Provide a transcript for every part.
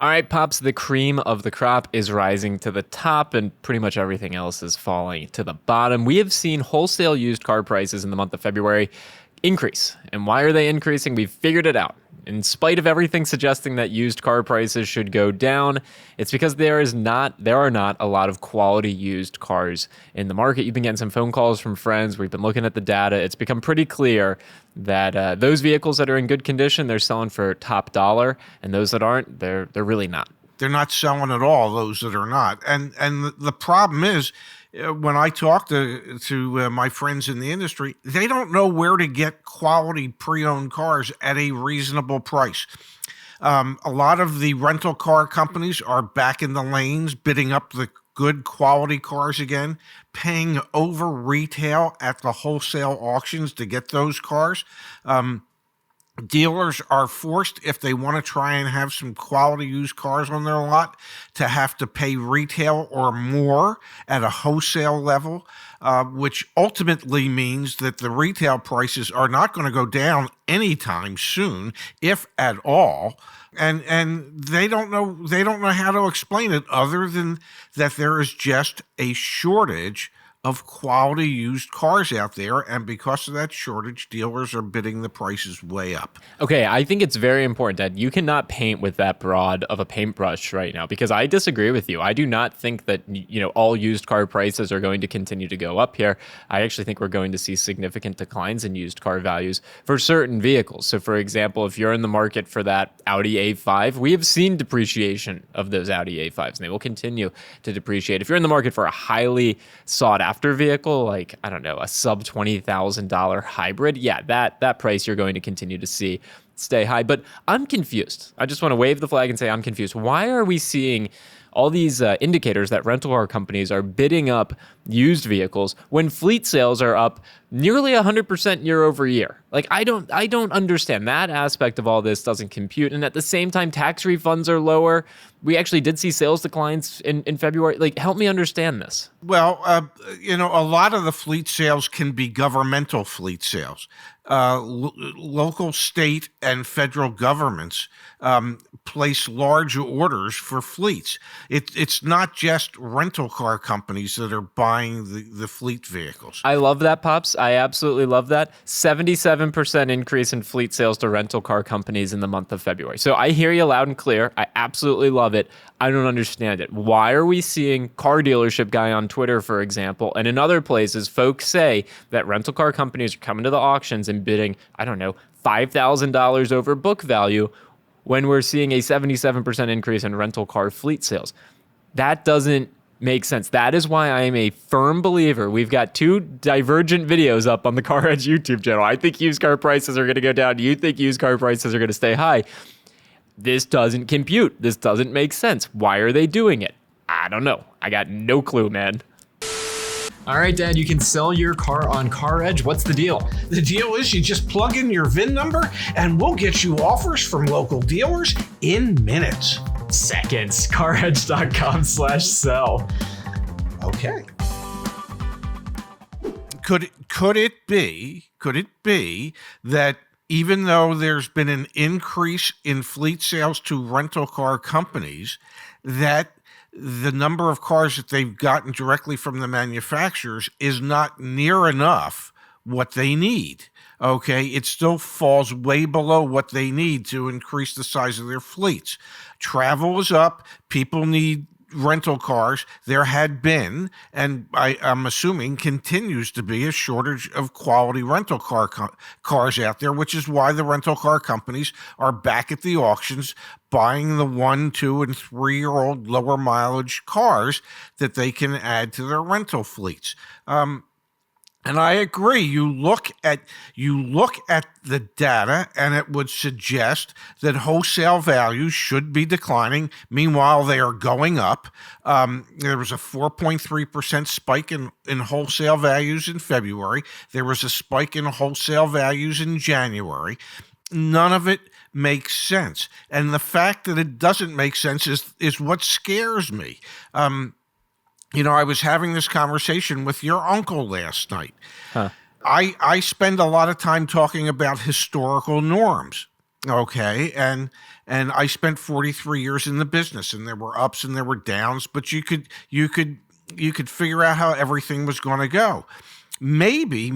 All right, Pops, the cream of the crop is rising to the top and pretty much everything else is falling to the bottom. We have seen wholesale used car prices in the month of February increase. And why are they increasing? We've figured it out. In spite of everything suggesting that used car prices should go down, it's because there are not a lot of quality used cars in the market. You've been getting some phone calls from friends. We've been looking at the data. It's become pretty clear that those vehicles that are in good condition, they're selling for top dollar, and those that aren't, they're really not. They're not selling at all, those that are not. And the problem is, when I talk to my friends in the industry, they don't know where to get quality pre-owned cars at a reasonable price. A lot of the rental car companies are back in the lanes, bidding up the good quality cars again, paying over retail at the wholesale auctions to get those cars. Dealers are forced, if they want to try and have some quality used cars on their lot, to have to pay retail or more at a wholesale level, which ultimately means that the retail prices are not going to go down anytime soon, if at all. And they don't know how to explain it other than that there is just a shortage of quality used cars out there, and because of that shortage, dealers are bidding the prices way up. Okay, I think it's very important that you cannot paint with that broad of a paintbrush right now, because I disagree with you. I do not think that all used car prices are going to continue to go up here. I actually think we're going to see significant declines in used car values for certain vehicles. So for example, if you're in the market for that Audi A5, we have seen depreciation of those Audi A5s, and they will continue to depreciate. If you're in the market for a highly sought after vehicle, like, I don't know, a sub $20,000 hybrid, yeah, that price you're going to continue to see stay high. But I'm confused. I just want to wave the flag and say I'm confused. Why are we seeing all these indicators that rental car companies are bidding up used vehicles when fleet sales are up nearly 100% year over year? Like, I don't understand. That aspect of all this doesn't compute. And at the same time, tax refunds are lower. We actually did see sales declines in February. Like, help me understand this. Well, a lot of the fleet sales can be governmental fleet sales. Local, state, and federal governments place large orders for fleets. It's not just rental car companies that are buying the fleet vehicles. I love that, Pops. I absolutely love that. 77% increase in fleet sales to rental car companies in the month of February. So I hear you loud and clear. I absolutely love it. I don't understand it. Why are we seeing Car Dealership Guy on Twitter, for example, and in other places, folks say that rental car companies are coming to the auctions and bidding, I don't know, $5,000 over book value when we're seeing a 77% increase in rental car fleet sales? That doesn't make sense. That is why I am a firm believer. We've got two divergent videos up on the CarEdge YouTube channel. I think used car prices are going to go down. You think used car prices are going to stay high. This doesn't compute. This doesn't make sense. Why are they doing it? I don't know. I got no clue, man. All right, Dad, you can sell your car on CarEdge. What's the deal? The deal is you just plug in your VIN number and we'll get you offers from local dealers in minutes. Seconds. CarEdge.com/sell. Okay. Could it be that even though there's been an increase in fleet sales to rental car companies, that the number of cars that they've gotten directly from the manufacturers is not near enough what they need? Okay, it still falls way below what they need to increase the size of their fleets. Travel is up. People need rental cars. There had been, and I'm assuming continues to be, a shortage of quality rental cars out there, which is why the rental car companies are back at the auctions buying the 1, 2, and 3-year-old lower mileage cars that they can add to their rental fleets. And I agree. You look at the data, and it would suggest that wholesale values should be declining. Meanwhile, they are going up. There was a 4.3% spike in wholesale values in February. There was a spike in wholesale values in January. None of it makes sense. And the fact that it doesn't make sense is what scares me. I was having this conversation with your uncle last night. Huh. I spend a lot of time talking about historical norms, okay? And And I spent 43 years in the business, and there were ups and there were downs, but you could figure out how everything was going to go. Maybe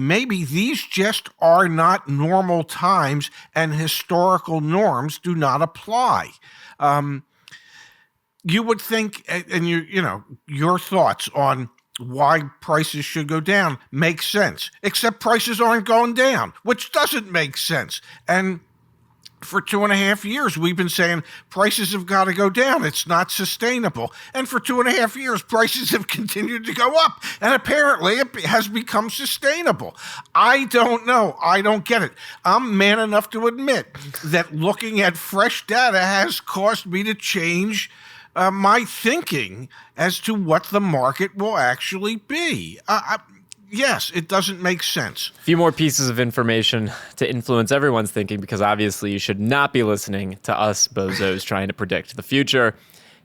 these just are not normal times, and historical norms do not apply. You would think, and your thoughts on why prices should go down make sense, except prices aren't going down, which doesn't make sense. And for 2.5 years, we've been saying prices have got to go down. It's not sustainable. And for 2.5 years, prices have continued to go up. And apparently it has become sustainable. I don't know. I don't get it. I'm man enough to admit that looking at fresh data has caused me to change my thinking as to what the market will actually be. Yes, it doesn't make sense. A few more pieces of information to influence everyone's thinking, because obviously you should not be listening to us bozos trying to predict the future.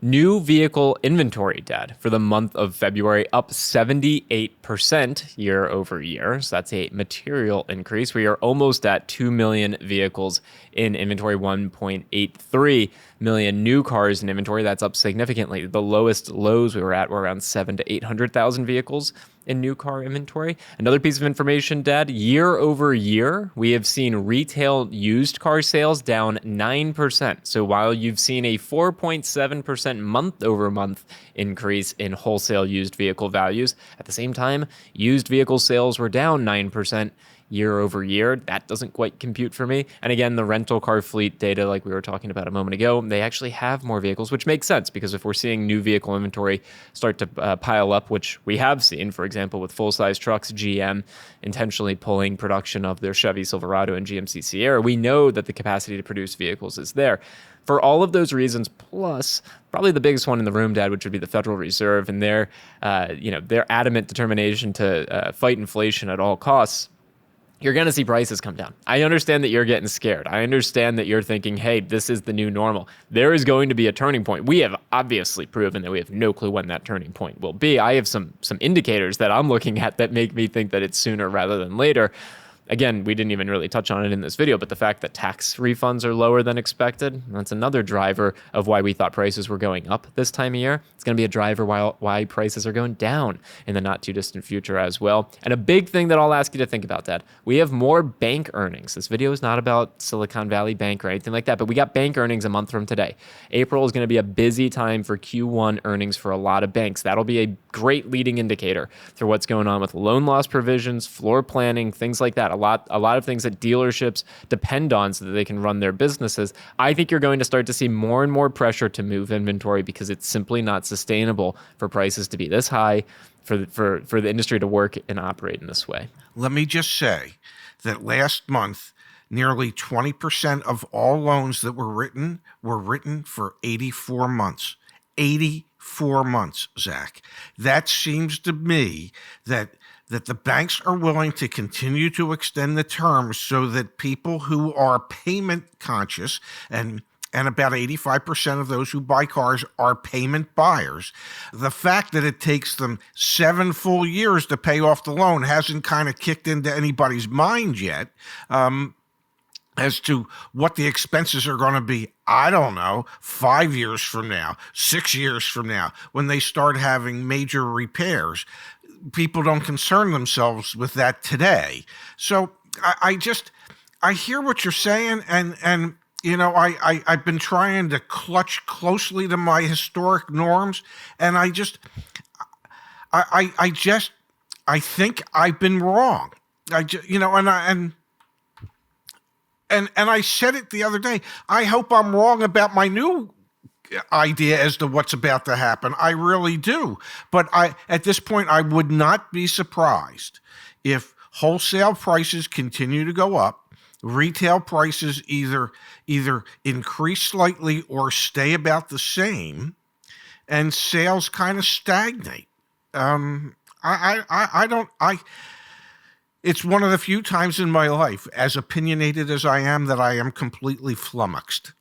New vehicle inventory, Dad, for the month of February, up 78% year over year. So that's a material increase. We are almost at 2 million vehicles in inventory, 1.83 million new cars in inventory. That's up significantly. The lowest lows we were at were around 700,000 to 800,000 vehicles in new car inventory. Another piece of information, Dad, year over year, we have seen retail used car sales down 9%. So while you've seen a 4.7% month over month increase in wholesale used vehicle values, at the same time, used vehicle sales were down 9% year over year. That doesn't quite compute for me. And again, the rental car fleet data, like we were talking about a moment ago, they actually have more vehicles, which makes sense, because if we're seeing new vehicle inventory start to pile up, which we have seen, for example, with full-size trucks, GM intentionally pulling production of their Chevy Silverado and GMC Sierra, we know that the capacity to produce vehicles is there. For all of those reasons, plus probably the biggest one in the room, Dad, which would be the Federal Reserve and their adamant determination to fight inflation at all costs, you're going to see prices come down. I understand that you're getting scared. I understand that you're thinking, hey, this is the new normal. There is going to be a turning point. We have obviously proven that we have no clue when that turning point will be. I have some indicators that I'm looking at that make me think that it's sooner rather than later. Again, we didn't even really touch on it in this video, but the fact that tax refunds are lower than expected, that's another driver of why we thought prices were going up this time of year. It's going to be a driver why prices are going down in the not too distant future as well. And a big thing that I'll ask you to think about, Dad, we have more bank earnings. This video is not about Silicon Valley Bank or anything like that, but we got bank earnings a month from today. April is going to be a busy time for Q1 earnings for a lot of banks. That'll be a great leading indicator for what's going on with loan loss provisions, floor planning, things like that. A lot of things that dealerships depend on so that they can run their businesses. I think you're going to start to see more and more pressure to move inventory, because it's simply not sustainable for prices to be this high, for the industry to work and operate in this way. Let me just say that last month, nearly 20% of all loans that were written for 84 months. 84 months, Zach. That seems to me that the banks are willing to continue to extend the terms so that people who are payment conscious, and about 85% of those who buy cars are payment buyers. The fact that it takes them 7 full years to pay off the loan hasn't kind of kicked into anybody's mind yet. As to what the expenses are going to be, I don't know, 5 years from now, 6 years from now, when they start having major repairs. People don't concern themselves with that today. So I hear what you're saying, and I've been trying to clutch closely to my historic norms, and I think I've been wrong. And I said it the other day. I hope I'm wrong about my new idea as to what's about to happen. I really do. But at this point, I would not be surprised if wholesale prices continue to go up, retail prices either increase slightly or stay about the same, and sales kind of stagnate. It's one of the few times in my life, as opinionated as I am, that I am completely flummoxed.